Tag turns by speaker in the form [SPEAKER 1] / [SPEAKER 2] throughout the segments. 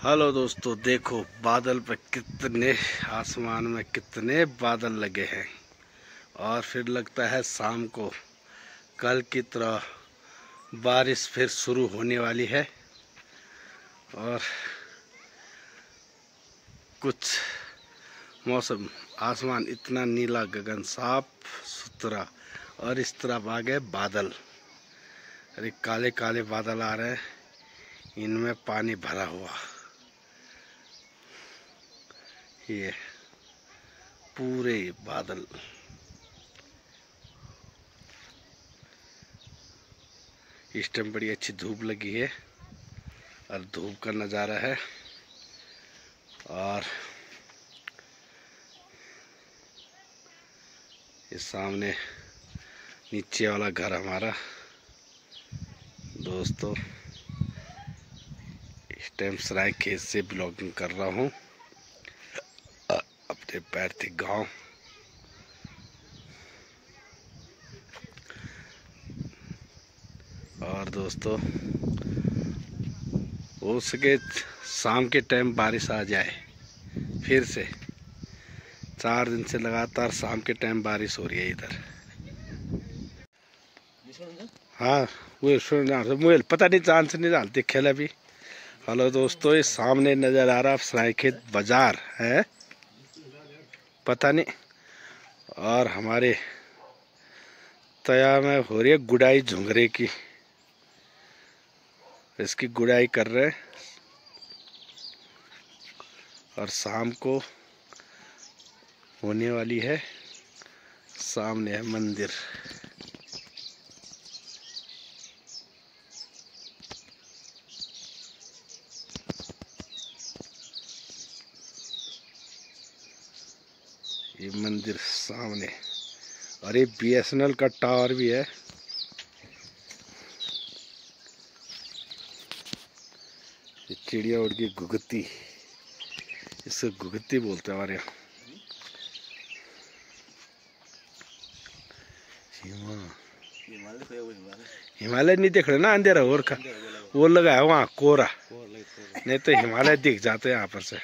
[SPEAKER 1] Hello दोस्तों, देखो बादल पे कितने, आसमान में कितने बादल लगे हैं। और फिर लगता है शाम को कल की तरह बारिश फिर शुरू होने वाली है। और कुछ मौसम, आसमान इतना नीला, गगन साफ सुथरा, और इस तरफ आ गए बादल। अरे काले काले बादल आ रहे हैं, इनमें पानी भरा हुआ। ये पूरे बादल, इस टाइम बड़ी अच्छी धूप लगी है और धूप का नज़ारा है। और ये सामने नीचे वाला घर हमारा। दोस्तों, इस टाइम सरायखेत से ब्लॉगिंग कर रहा हूँ अपने पैतृक गांव। और दोस्तों, हो सके शाम के टाइम बारिश आ जाए फिर से। 4 दिन से लगातार शाम के टाइम बारिश हो रही है इधर। हाँ, वो मुझे पता नहीं, चांस नहीं डालते खेल अभी। हेलो दोस्तों, ये सामने नज़र आ रहा सरायखेत बाजार है, पता नहीं। और हमारे तया में हो रही है गुड़ाई झुंगरे की, इसकी गुड़ाई कर रहे हैं। और शाम को होने वाली है। सामने है मंदिर। ये मंदिर सामने, और ये BSNL का टावर भी है। ये चिड़िया उड़ की घुघती, इसे घुघती बोलते हैं हमारे यहाँ। हिमालय नहीं देख रहे ना, अंधेरा और का वो लगा है वहाँ कोहरा, नहीं तो हिमालय दिख जाते हैं यहाँ पर से।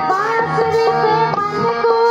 [SPEAKER 2] बांसुरी से मन को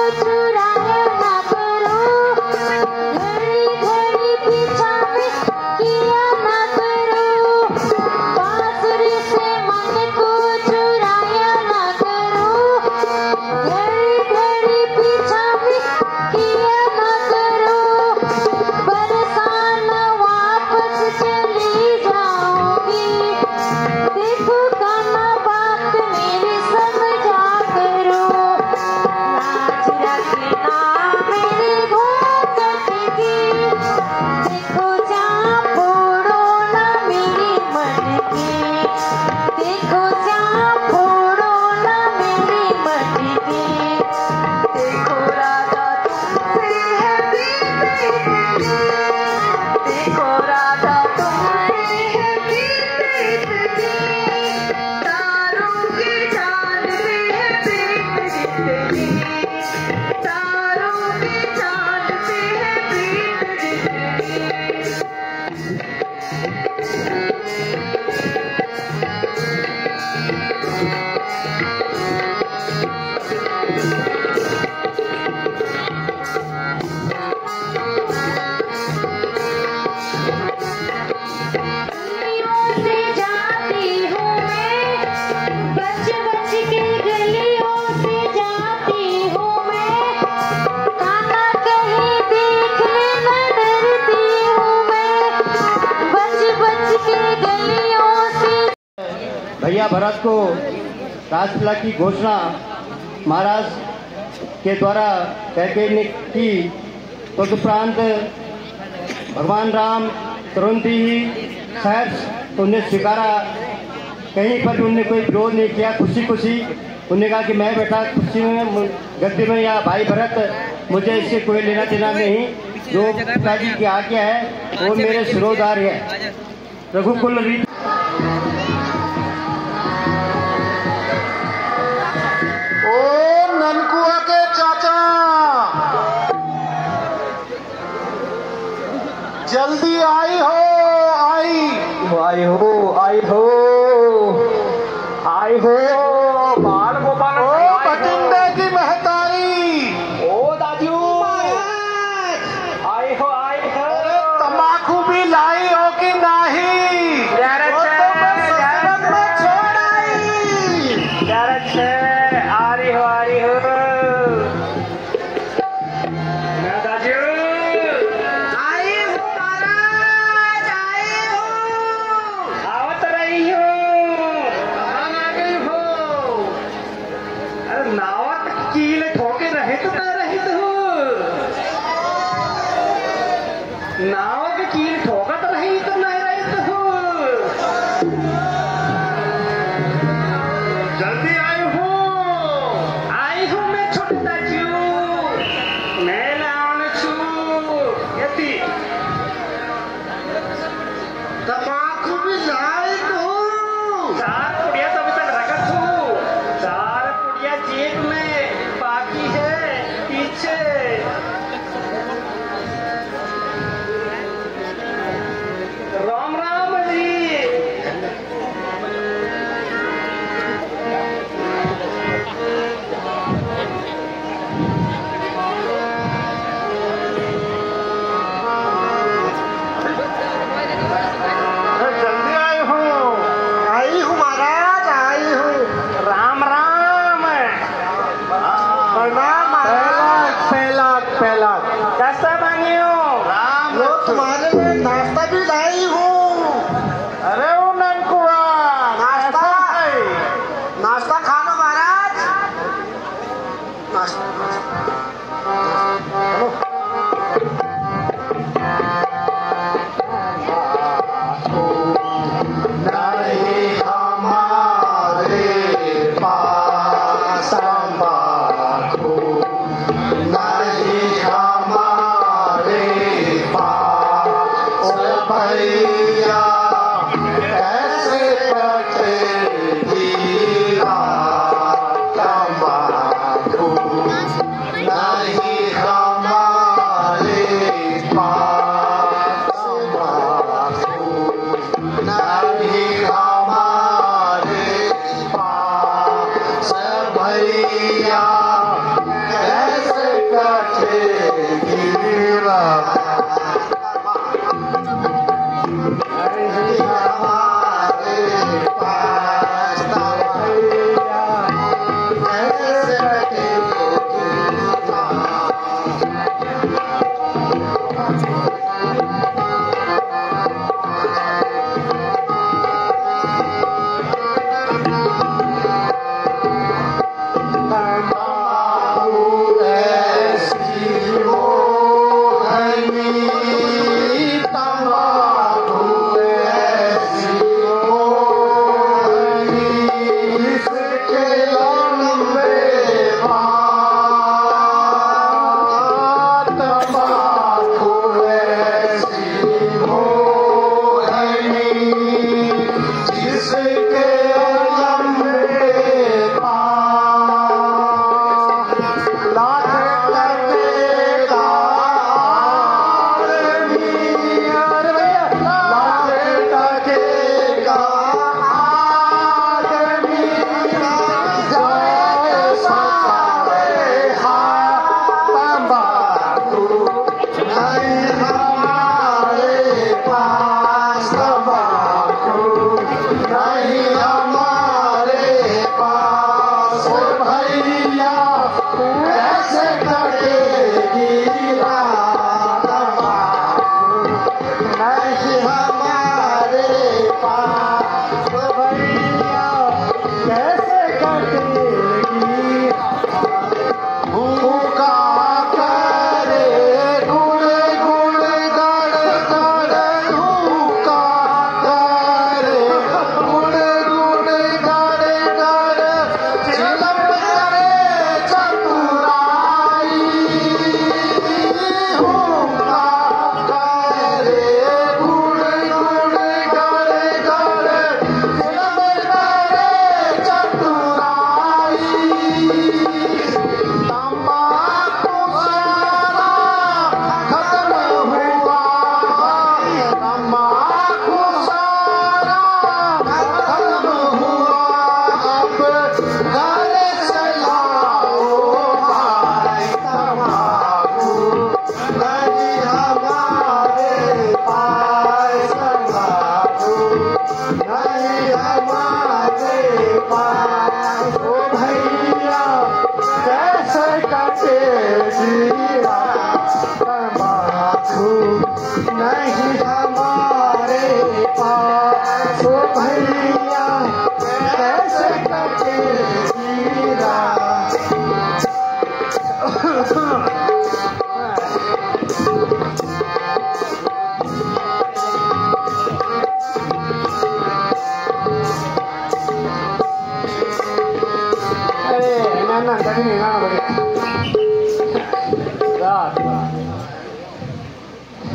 [SPEAKER 2] भैया भरत को रासलीला की घोषणा महाराज के द्वारा कहके ने की, तदुपरांत भगवान राम तुरंत ही सहर्ष उन्हें स्वीकारा। कहीं पर उन्होंने कोई विरोध नहीं किया, खुशी खुशी उन्होंने कहा कि मैं बेटा खुशी में गद्दी में, या भाई भरत मुझे इससे कोई लेना देना नहीं, जो पिताजी की आज्ञा है वो मेरे सिरोधार है। रघुकुल रीत
[SPEAKER 3] ननकुआ के चाचा जल्दी आई हो, आई हो, आई हो, आई हो बाल गोपाल, ओ बटिंडे की महतारी, ओ दाजू आई हो, आई हो। अरे तम्बाकू भी लाई हो कि नहीं? नाव की कील ठोकत रही तो नहीं रही तो जल्दी आई हूँ मैं छोटा चू, मैं लाउन छू यति तम्बाकू भी लाई तो 4 पुड़िया तो अभी तक रखा छू, 4 पुड़िया जेब में बाकी है पीछे। राम राम जी, जल्दी आई हूँ महाराज, आई हूँ। राम राम, पहला कैसा बनी हो? राम, वो तुम्हारे लिए नाश्ता भी लाई हूँ। अरे वो ननकुआ नाश्ता खाना महाराज, नाश्ता नहीं हमारे पास तम्बाकू, नहीं हमारे पास भैया, कैसे कटेगी रात तम्बाकू,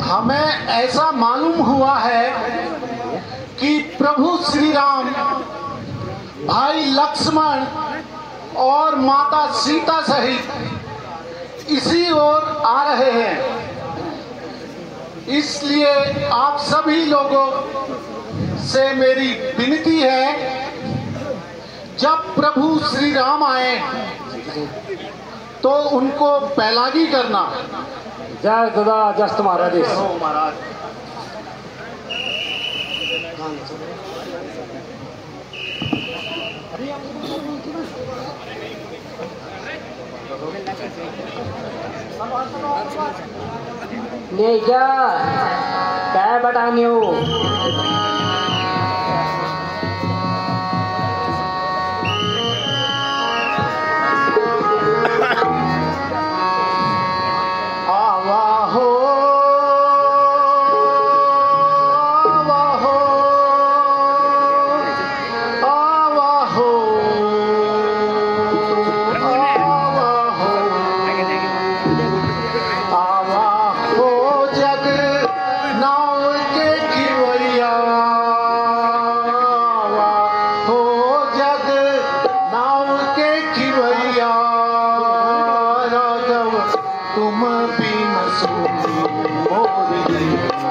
[SPEAKER 4] हमें ऐसा मालूम हुआ है कि प्रभु श्री राम भाई लक्ष्मण और माता सीता सहित इसी ओर आ रहे हैं। इसलिए आप सभी लोगों से मेरी विनती है, जब प्रभु श्री राम आए तो उनको पहलागी करना।
[SPEAKER 2] जय दादा जस्ट महाराज। ले जा क्या बतानी हो।
[SPEAKER 4] तुम बिन सुनी मोर नैया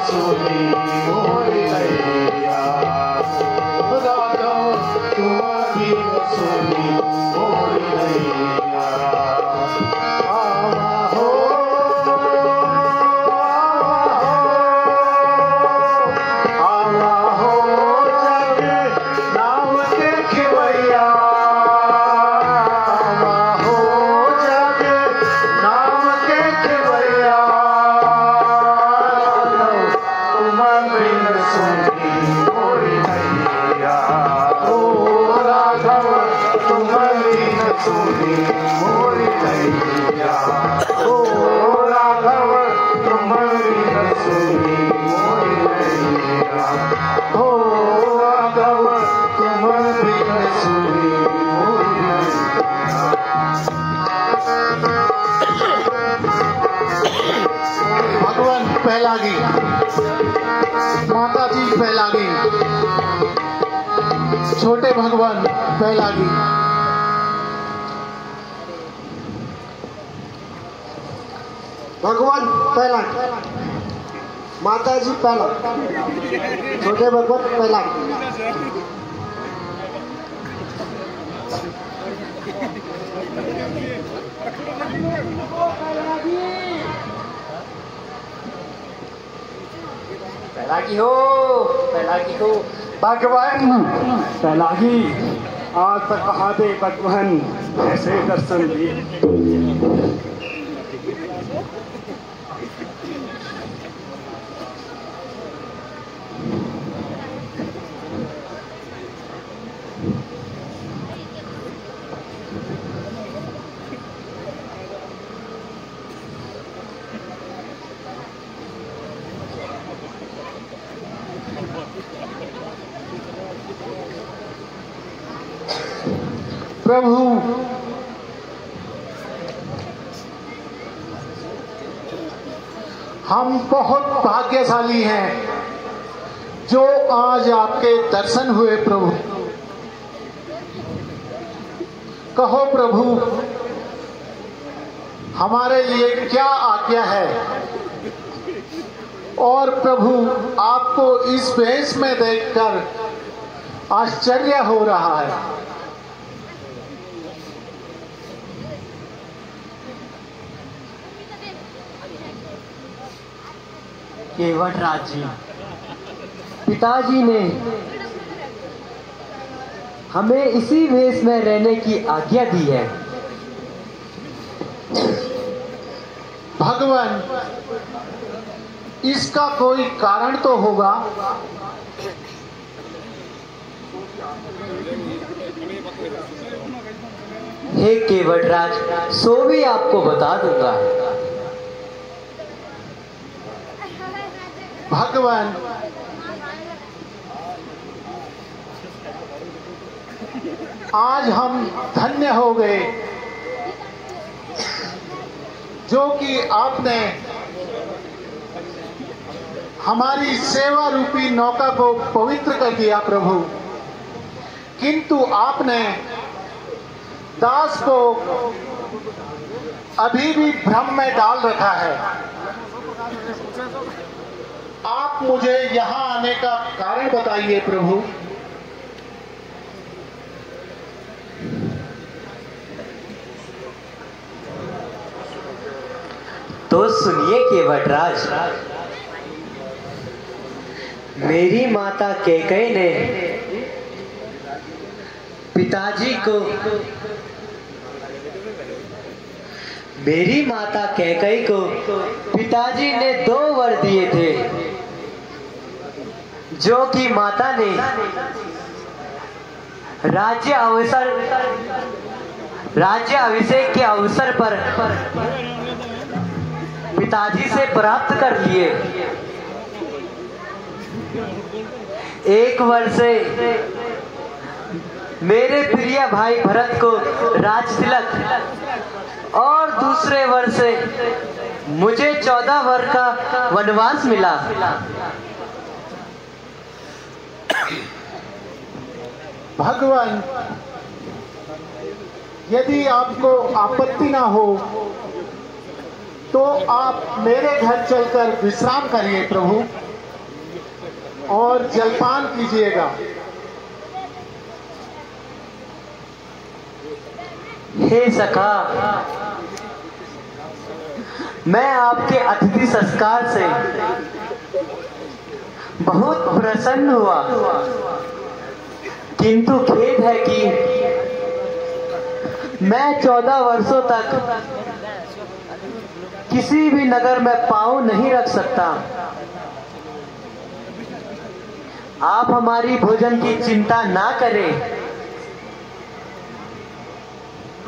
[SPEAKER 4] सुनी मोरी नैया, राघव तुम्हारी न सुनी मोरी नैया। आवा हो जग नाम के खिवैया, आवा हो जग नाम के खिवैया, तुम बिन सुनी मोरी नैया, ओ राघव तुम बिन सुनी मोरी नैया, ओ राघव तुम बिन सुनी मोरी नैया, ओ राघव तुम बिन सुनी मोरी नैया। भगवान पहला गीत, माता जी पहला गीत, छोटे भगवान पहला गीत।
[SPEAKER 2] भगवान पहला, माता जी पहला, छोटे भगवान पहला। पहला की हो भगवान पहला की। आज तक कहा दे भगवान ऐसे दर्शन दिए।
[SPEAKER 4] प्रभु हम बहुत भाग्यशाली हैं जो आज आपके दर्शन हुए। प्रभु कहो प्रभु हमारे लिए क्या आज्ञा है, और प्रभु आपको इस वेश में देखकर आश्चर्य हो रहा है।
[SPEAKER 2] केवटराज जी, पिताजी ने हमें इसी वेश में रहने की आज्ञा दी है।
[SPEAKER 4] भगवान इसका कोई कारण तो होगा।
[SPEAKER 2] हे केवटराज, सो भी आपको बता दूंगा।
[SPEAKER 4] भगवान आज हम धन्य हो गए जो कि आपने हमारी सेवा रूपी नौका को पवित्र कर दिया प्रभु। किंतु आपने दास को अभी भी भ्रम में डाल रखा है। आप मुझे यहाँ आने का कारण बताइए प्रभु।
[SPEAKER 2] तो सुनिए केवटराज, मेरी माता कैकेयी ने पिताजी को पिताजी ने 2 वर दिए थे, जो कि माता ने राज्य अभिषेक के अवसर पर पिताजी से प्राप्त कर लिए। एक वर्ष से मेरे प्रिय भाई भरत को राज तिलक और दूसरे वर्ष से मुझे 14 वर्ष का वनवास मिला।
[SPEAKER 4] भगवान यदि आपको आपत्ति ना हो तो आप मेरे घर चलकर विश्राम करिए प्रभु। और जलपान कीजिएगा।
[SPEAKER 2] हे सखा, मैं आपके अतिथि संस्कार से बहुत प्रसन्न हुआ, किंतु खेद है कि मैं 14 वर्षों तक किसी भी नगर में पांव नहीं रख सकता। आप हमारी भोजन की चिंता ना करें,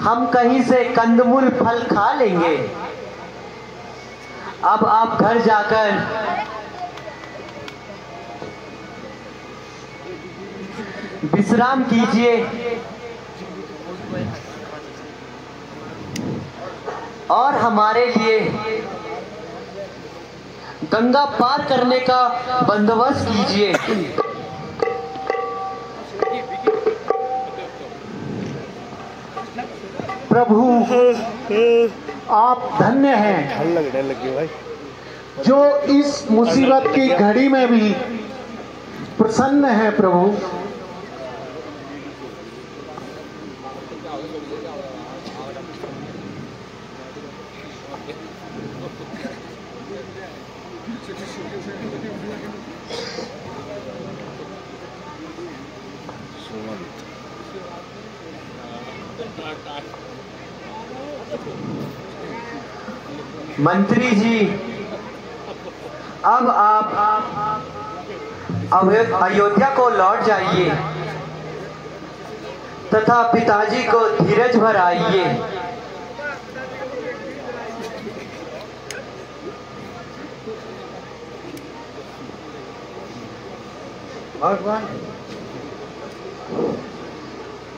[SPEAKER 2] हम कहीं से कंदमूल फल खा लेंगे। अब आप घर जाकर विश्राम कीजिए और हमारे लिए गंगा पार करने का बंदोबस्त कीजिए।
[SPEAKER 4] प्रभु, आप धन्य हैं जो इस मुसीबत की घड़ी में भी प्रसन्न है। प्रभु,
[SPEAKER 2] मंत्री जी, अब आप अयोध्या को लौट जाइए तथा पिताजी को धीरज भराइए।
[SPEAKER 5] भगवान,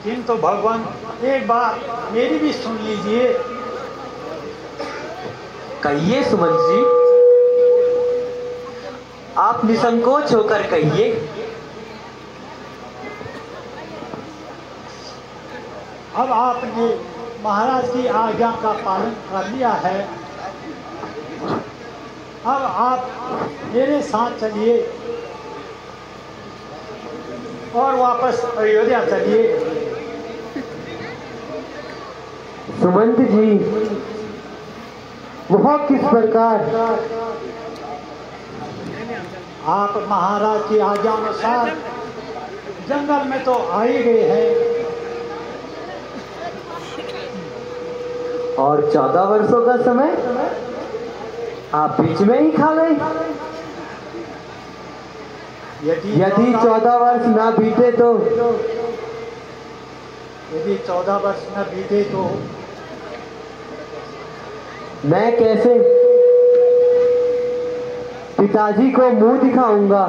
[SPEAKER 5] किंतु भगवान एक बात मेरी भी सुन लीजिए।
[SPEAKER 2] कहिए सुमन जी, आप निसंकोच होकर कहिए।
[SPEAKER 5] अब आपने महाराज की आज्ञा का पालन कर लिया है, अब आप मेरे साथ चलिए और वापस अयोध्या चलिए।
[SPEAKER 2] सुमंत जी, वह किस प्रकार?
[SPEAKER 5] आप महाराज की आज्ञा अनुसार जंगल में तो आ ही गए हैं,
[SPEAKER 2] और 14 वर्षों का समय आप बीच में ही खा गए। यदि 14 वर्ष ना बीते तो
[SPEAKER 5] यदि 14 वर्ष न बीते तो
[SPEAKER 2] मैं कैसे पिताजी को मुंह दिखाऊंगा?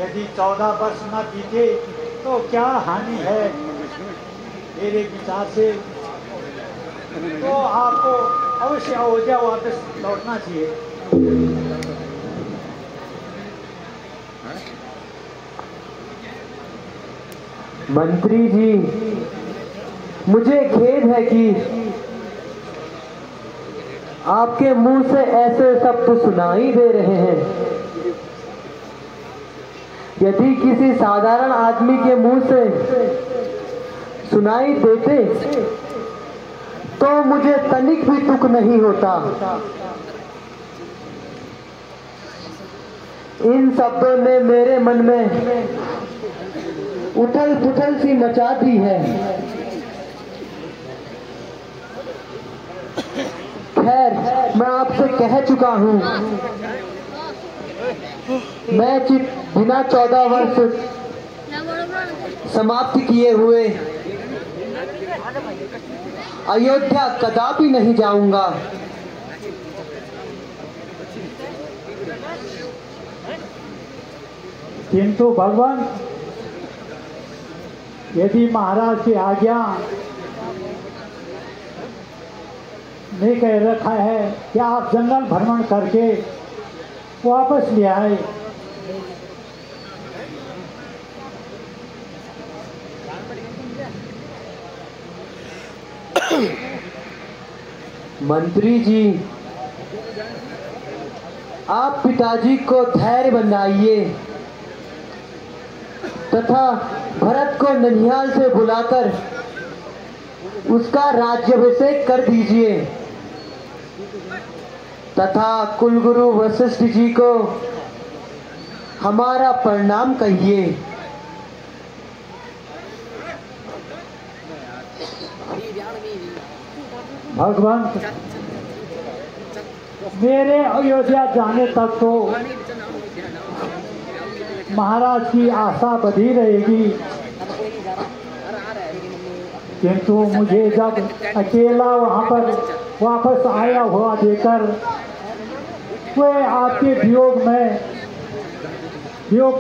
[SPEAKER 5] यदि 14 वर्ष न बीते तो क्या हानि है? मेरे विचार से तो आपको अवश्य अयोध्या वापस लौटना चाहिए।
[SPEAKER 2] मंत्री जी, मुझे खेद है कि आपके मुंह से ऐसे शब्द सुनाई दे रहे हैं। यदि किसी साधारण आदमी के मुंह से सुनाई देते तो मुझे तनिक भी दुख नहीं होता। इन शब्दों ने मेरे मन में उथल पुथल सी मचा दी है। खैर, मैं आपसे कह चुका हूं, मैं बिना 14 वर्ष समाप्त किए हुए अयोध्या कदापि नहीं जाऊंगा।
[SPEAKER 5] किंतु भगवान, यदि महाराज की आज्ञा ने कह रखा है कि आप जंगल भ्रमण करके वापस ले आए,
[SPEAKER 2] मंत्री जी, आप पिताजी को धैर्य बनाइए तथा भरत को ननिहाल से बुलाकर उसका राज्याभिषेक कर दीजिए तथा कुलगुरु वशिष्ठ जी को हमारा प्रणाम कहिए।
[SPEAKER 5] भगवान, मेरे अयोध्या जाने तक तो महाराज की आशा बधी रहेगी, किंतु मुझे जब अकेला वहाँ पर वापस आया हुआ देकर वे आपके वियोग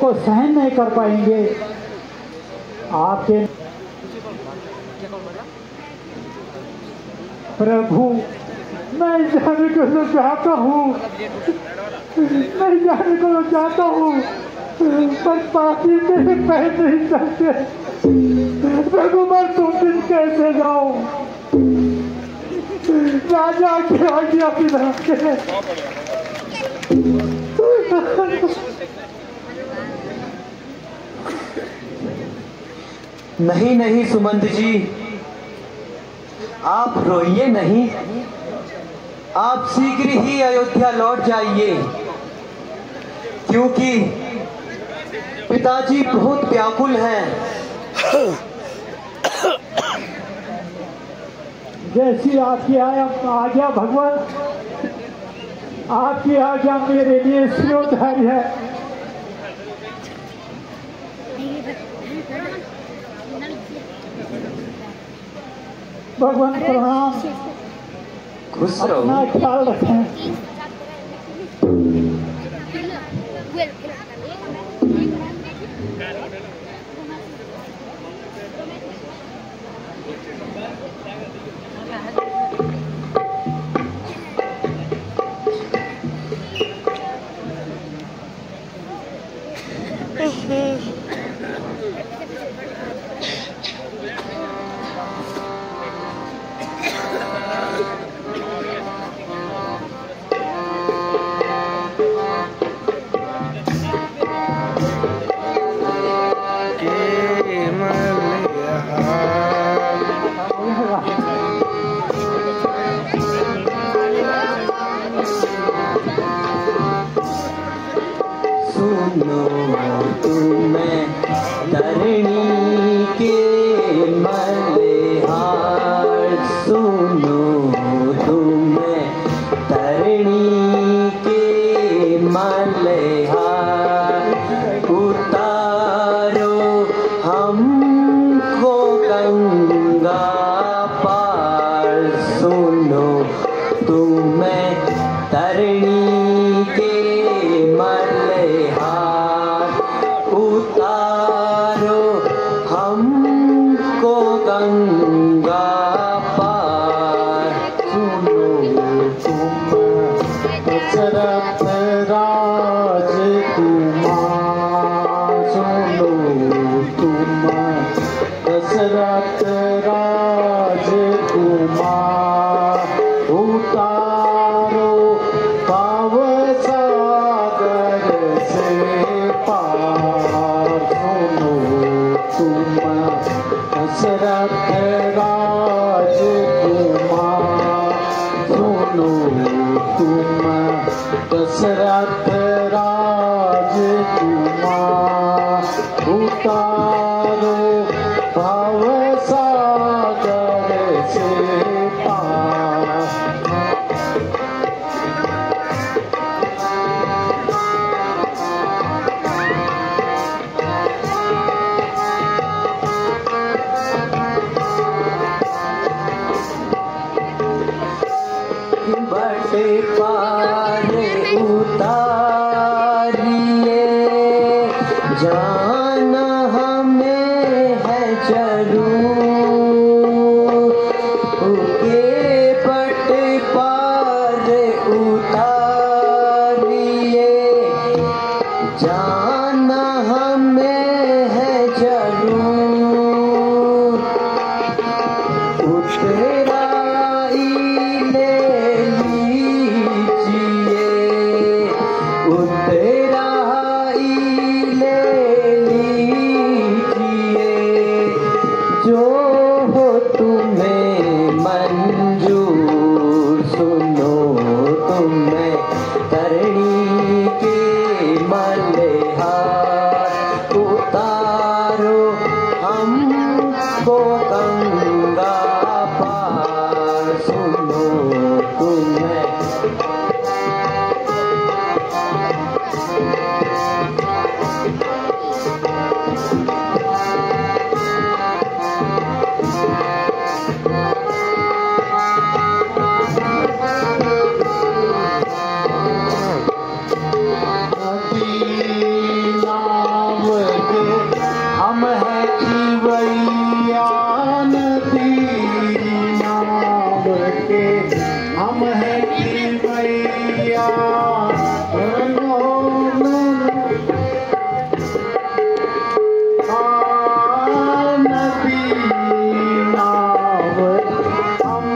[SPEAKER 5] को सहन नहीं कर पाएंगे। आपके प्रभु, मैं जाने को तो चाहता हूँ, मैं जाने को तो चाहता हूँ, पर पापी मेरे पैर नहीं चलते। भगवान, तुम दिन कैसे जाऊं? राजा की आज्ञा बिना के।
[SPEAKER 2] नहीं नहीं सुमंत जी, आप रोइए नहीं, आप शीघ्र ही अयोध्या लौट जाइए, क्योंकि पिताजी बहुत व्याकुल हैं।
[SPEAKER 5] जैसी आपकी आज्ञा भगवान, आपकी आज्ञा मेरे लिए शिरोधार्य है। भगवान प्रणाम,
[SPEAKER 2] खुश रहो।
[SPEAKER 5] अपना ख्याल रखें।
[SPEAKER 2] सुनो तुम्हें धरणी के मलिहार, सुनो तुम्हें धरणी के मलिहार, उतारो हमको गंगा पार, सुनो तुम्हें धरणी के मलिहार, उतारो हमको गंगा पार।
[SPEAKER 4] सुनो तुम दशरथ राजकुमार, सुनो तुम दशरथ राजकुमार, उतारो भव सागर से पार, सुनो तुम दशरथ राजकुमार, सुनो तुम दशरथ राजकुमार, उतारो भव सागर से पार।
[SPEAKER 2] बटे पार उतारिए, जाना हमें है जरूर, उनके बटे पार उतारिए, जाना हमें है जरूर, उतरा ले लीजिए, उतराई ले लीजिए, जो हो तुम्हें मंजूर, सुनो तुम्हें धरणी के मल्हार, उतारो हमको गंगा पार, सुनो तुम्हें
[SPEAKER 4] हम है जीवैया, नदी नाम के हम है जीवैया, नदी नाम हम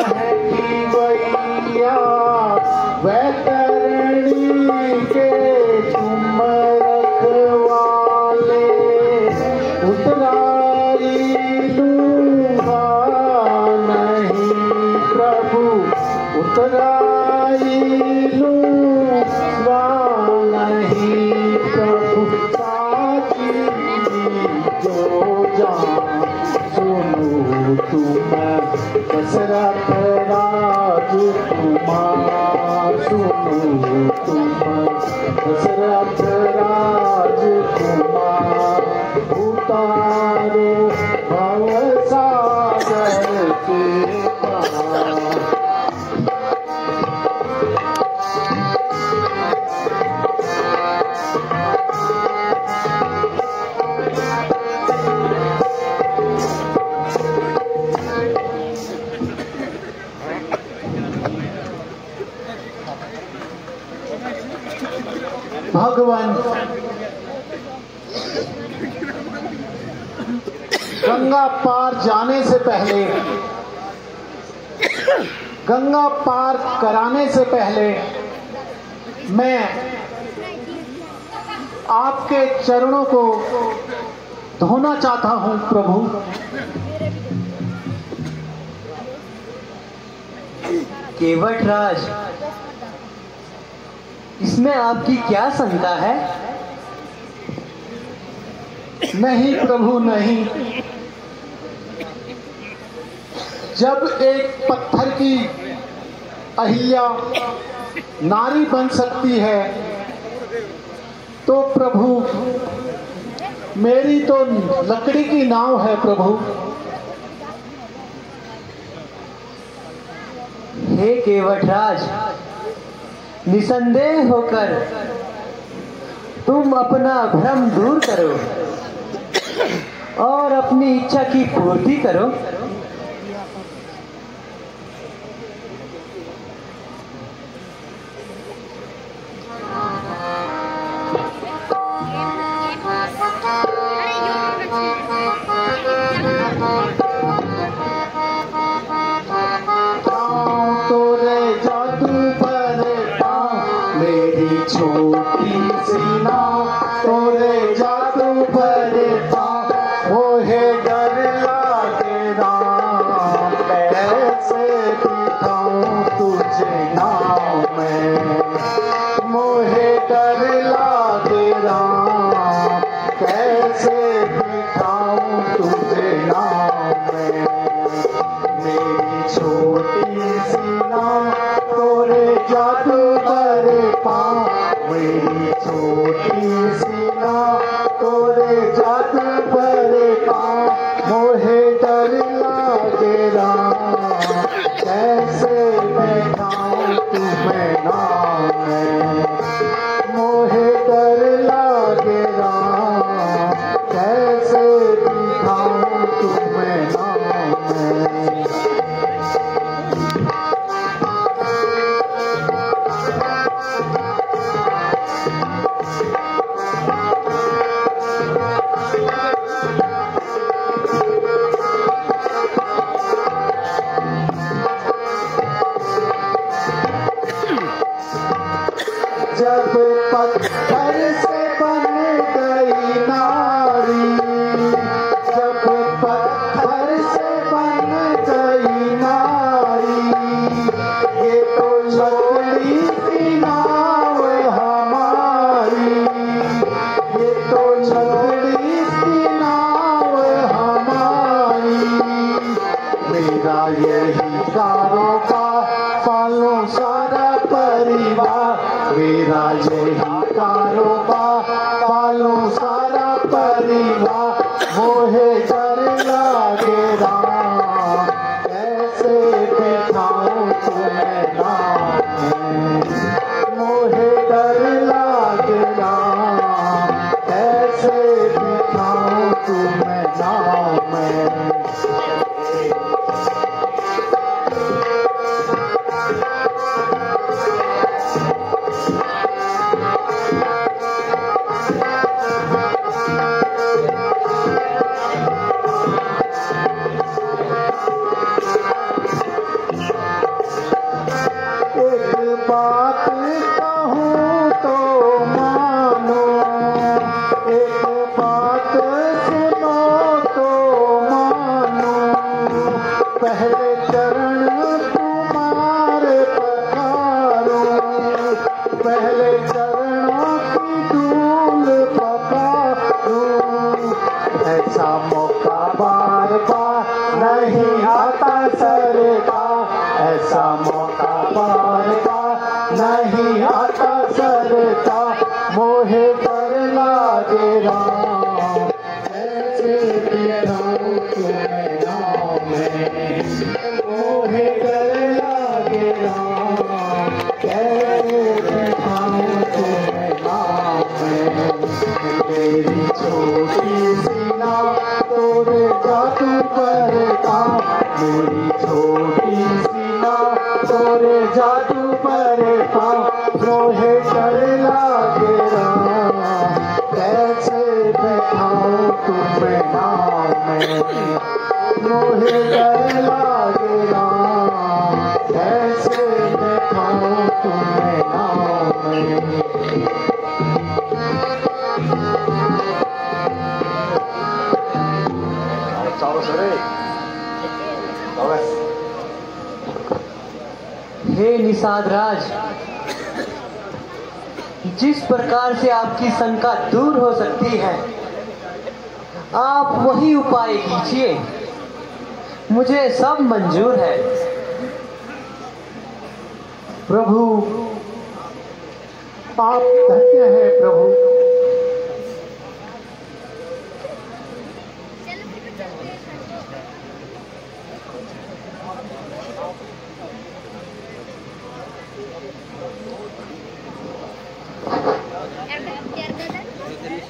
[SPEAKER 4] है जीवैया, वैतरणी के तुम रखवाले, उतराई लूंगा नहीं प्रभु, उतराई लूंगा नहीं प्रभु, साची जो जान सुनो तुम दशरथ राजकुमार, सुनो तुम दशरथ राजकुमार, उतारो भवसागर के पार। भगवान गंगा पार जाने से पहले, गंगा पार कराने से पहले मैं आपके चरणों को धोना चाहता हूं प्रभु।
[SPEAKER 2] केवटराज, इसमें आपकी क्या शंका है?
[SPEAKER 4] नहीं प्रभु नहीं, जब एक पत्थर की अहिल्या नारी बन सकती है तो प्रभु मेरी तो लकड़ी की नाव है प्रभु।
[SPEAKER 2] हे केवटराज, निसंदेह होकर तुम अपना भ्रम दूर करो और अपनी इच्छा की पूर्ति करो।
[SPEAKER 4] तोरे जादू पर पाँव मेरी छोटी सी नाव, तोरे जादू पर पाँव मोहे डर लागे राम, कैसे दिखाऊं तुझे नाव में, मोहे डर लागे राम, कैसे दिखाऊं तुझे नाव में, मेरी छोटी सी नाव तोरे जादू पर पाँव, मेरी छोटी सी नाव तोरे जादू पर पाँव मोहे डर लागे राम, कैसे बैठाऊं तुम्हें नाव में, मोहे डर लागे राम, कैसे दिखाऊं तुम्हें नाव में। मेरा यही कारोबार, पालो सारा परिवार। मेरा यही कारोबार, पालो सारा परिवार। मोहे डर लागे राम, कैसे बिठाऊं तुम्हें नाम। मोहे डर लागे राम, कैसे बिठाऊं तुम्हें नाम। बात कहूँ तो मानो, एक बात सुनो तो मानो। पहले चरण तुम्हारे पखारो, पहले चरणों की धूल पखारो। ऐसा मौका बार बार नहीं आता सरकार, ऐसा मौका बार बार नहीं आता सरकार। मोहे डर लागे राम, ऐसे बिठाऊं तुम्हें नाम। मोहे डर लागे राम, कैसे बिठाऊं तुम्हें नाम। मेरी छोटी सी नाव तोरे जादू पर काम, मेरी छोटी सी नाव तोरे जादू पर काम। मोहे डर लागे राम, कैसे बिठाऊं तुम्हें नाम। मोहे डर लागे राम, कैसे बिठाऊं तुम्हें नाम।
[SPEAKER 2] हे निषाद राज, जिस प्रकार से आपकी शंका दूर हो सकती है आप वही उपाय कीजिए, मुझे सब मंजूर है।
[SPEAKER 4] प्रभु आप धन्य हैं प्रभु।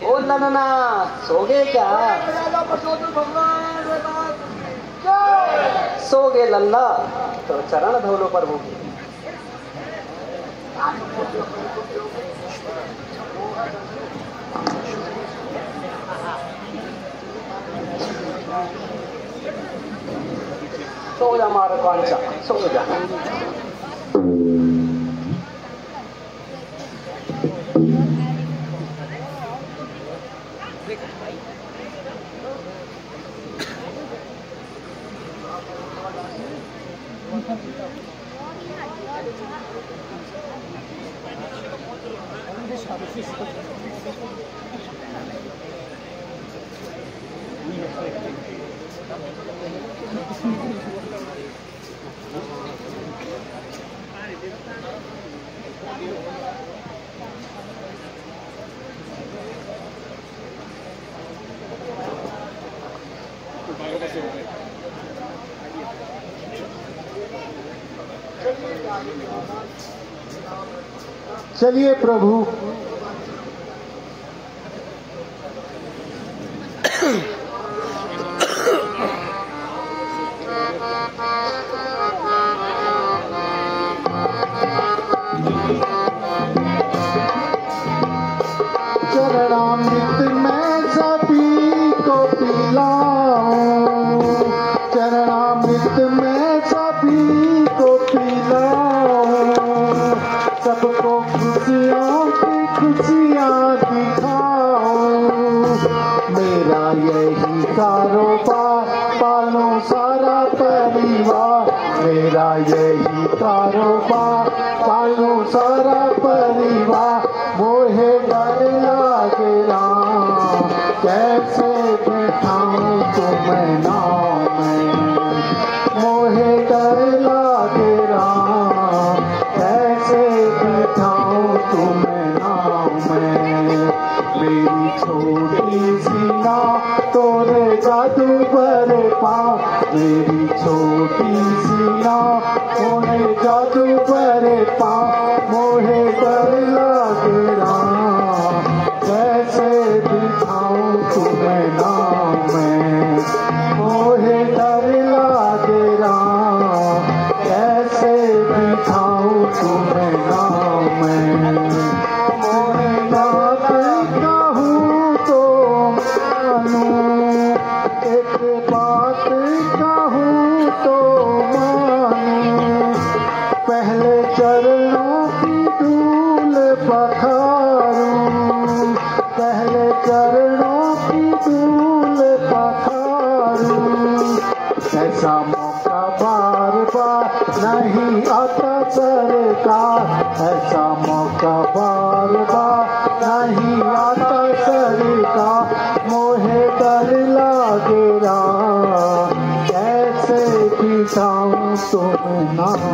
[SPEAKER 2] ओ ना सो गए क्या? सो गए लल्ला, तो चरण धोलो प्रभु। सो जा मारो कांचा, सो जा।
[SPEAKER 4] चलिए प्रभु। चरणामृत मैं सभी को पिलाऊं, चरणामृत मैं सभी को पिलाऊं। सबको खुशियों की खुशियाँ दिखाऊं। मेरा यही कारोबार, पालूं सारा परिवार। मेरा यही कारोबार, पालूं सारा परिवार। मोहे डर लागे राम, कैसे बिठाऊं तुम्हें नाम। मौका बार बार नहीं आता सरकार, ऐसा मौका बार बार नहीं आता सरकार। मोहे डर लागेला कैसे बिठाऊं तुम नाम।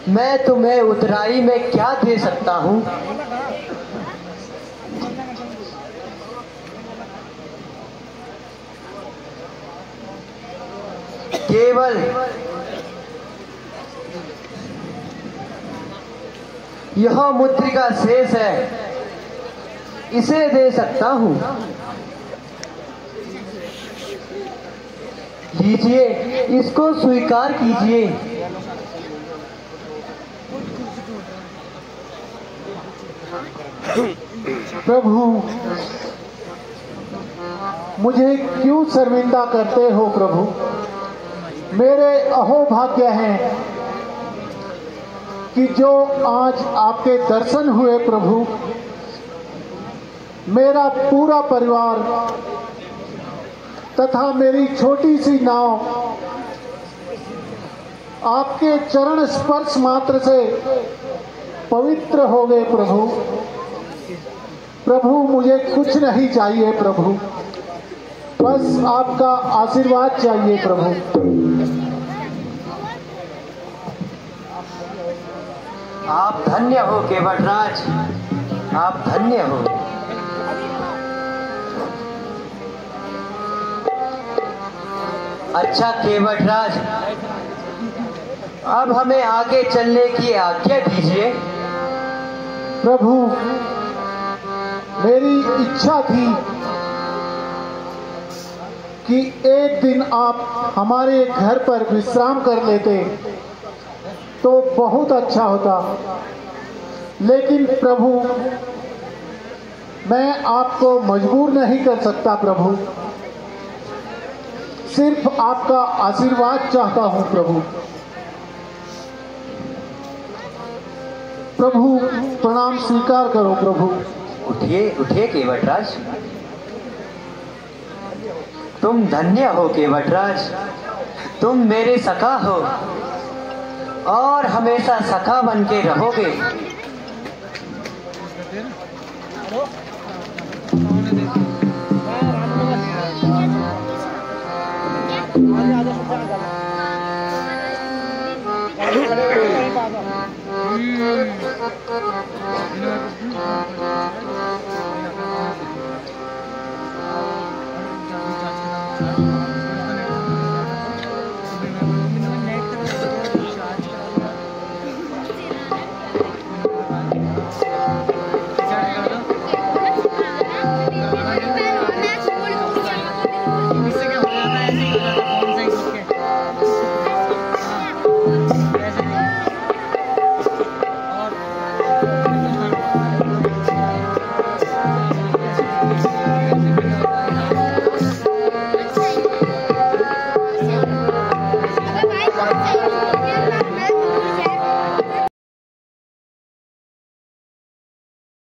[SPEAKER 2] मैं तुम्हें उतराई में क्या दे सकता हूँ? केवल यह मुद्रिका शेष है, इसे दे सकता हूँ। लीजिए, इसको स्वीकार कीजिए।
[SPEAKER 4] प्रभु मुझे क्यों शर्मिंदा करते हो प्रभु? मेरे अहोभाग्य हैं कि जो आज आपके दर्शन हुए प्रभु, मेरा पूरा परिवार तथा मेरी छोटी सी नाव आपके चरण स्पर्श मात्र से पवित्र हो गए प्रभु। प्रभु मुझे कुछ नहीं चाहिए प्रभु, बस आपका आशीर्वाद चाहिए प्रभु।
[SPEAKER 2] आप धन्य हो केवटराज, आप धन्य हो। अच्छा केवटराज, अब हमें आगे चलने की आज्ञा दीजिए।
[SPEAKER 4] प्रभु मेरी इच्छा थी कि एक दिन आप हमारे घर पर विश्राम कर लेते तो बहुत अच्छा होता, लेकिन प्रभु मैं आपको मजबूर नहीं कर सकता प्रभु, सिर्फ आपका आशीर्वाद चाहता हूं प्रभु। प्रभु प्रणाम स्वीकार करो प्रभु।
[SPEAKER 2] उठिए उठिए केवटराज, तुम धन्य हो केवटराज, तुम मेरे सखा हो और हमेशा सखा बन के रहोगे।